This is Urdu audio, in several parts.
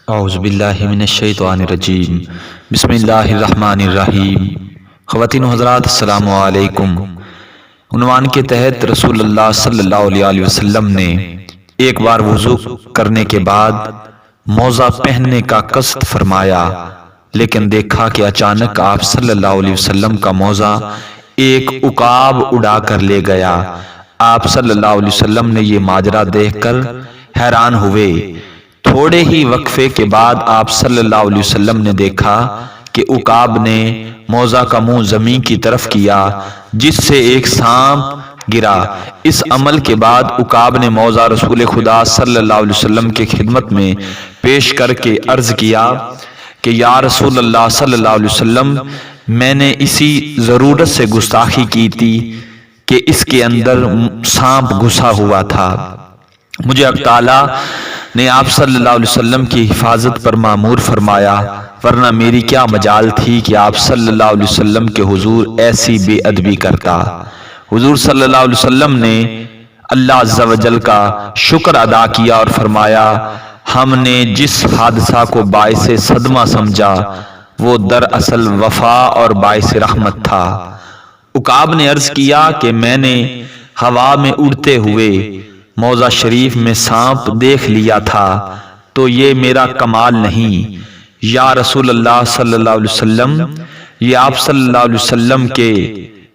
اعوذ باللہ من الشیطان الرجیم بسم اللہ الرحمن الرحیم۔ خواتین و حضرات السلام علیکم۔ عنوان کے تحت رسول اللہ صلی اللہ علیہ وسلم نے ایک بار وضو کرنے کے بعد موزہ پہننے کا قصد فرمایا، لیکن دیکھا کہ اچانک آپ صلی اللہ علیہ وسلم کا موزہ ایک عقاب اڑا کر لے گیا۔ آپ صلی اللہ علیہ وسلم نے یہ ماجرا دیکھ کر حیران ہوئے۔ تھوڑے ہی وقفے کے بعد آپ صلی اللہ علیہ وسلم نے دیکھا کہ عقاب نے موزہ کا منہ زمین کی طرف کیا، جس سے ایک سانپ گرا۔ اس عمل کے بعد عقاب نے موزہ رسول خدا صلی اللہ علیہ وسلم کی خدمت میں پیش کر کے عرض کیا کہ یا رسول اللہ صلی اللہ علیہ وسلم، میں نے اسی ضرورت سے گستاخی کی تھی کہ اس کے اندر سانپ گھسا ہوا تھا۔ مجھے اللہ تعالیٰ نے آپ صلی اللہ علیہ وسلم کی حفاظت پر مامور فرمایا، ورنہ میری کیا مجال تھی کہ آپ صلی اللہ علیہ وسلم کے حضور ایسی بے ادبی کرتا۔ حضور صلی اللہ علیہ وسلم نے اللہ عز و جل کا شکر ادا کیا اور فرمایا، ہم نے جس حادثہ کو باعث صدمہ سمجھا وہ دراصل وفا اور باعث رحمت تھا۔ عقاب نے عرض کیا کہ میں نے ہوا میں اڑتے ہوئے موزہ شریف میں سانپ دیکھ لیا تھا، تو یہ میرا کمال نہیں یا رسول اللہ صلی اللہ علیہ وسلم، یہ آپ صلی اللہ علیہ وسلم کے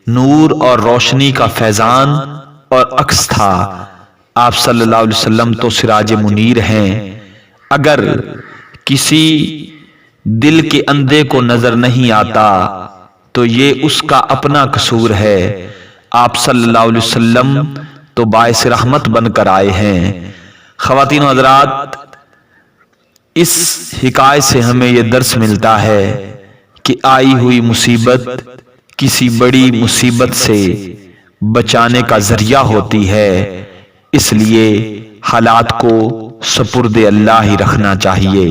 نور اور روشنی کا فیضان اور عکس تھا۔ آپ صلی اللہ علیہ وسلم تو سراج منیر ہیں، اگر کسی دل کے اندھے کو نظر نہیں آتا تو یہ اس کا اپنا قصور ہے۔ آپ صلی اللہ علیہ وسلم تو باعث رحمت بن کر آئے ہیں۔ خواتین و حضرات، اس حکایت سے ہمیں یہ درس ملتا ہے کہ آئی ہوئی مصیبت کسی بڑی مصیبت سے بچانے کا ذریعہ ہوتی ہے، اس لیے حالات کو سپرد اللہ ہی رکھنا چاہیے۔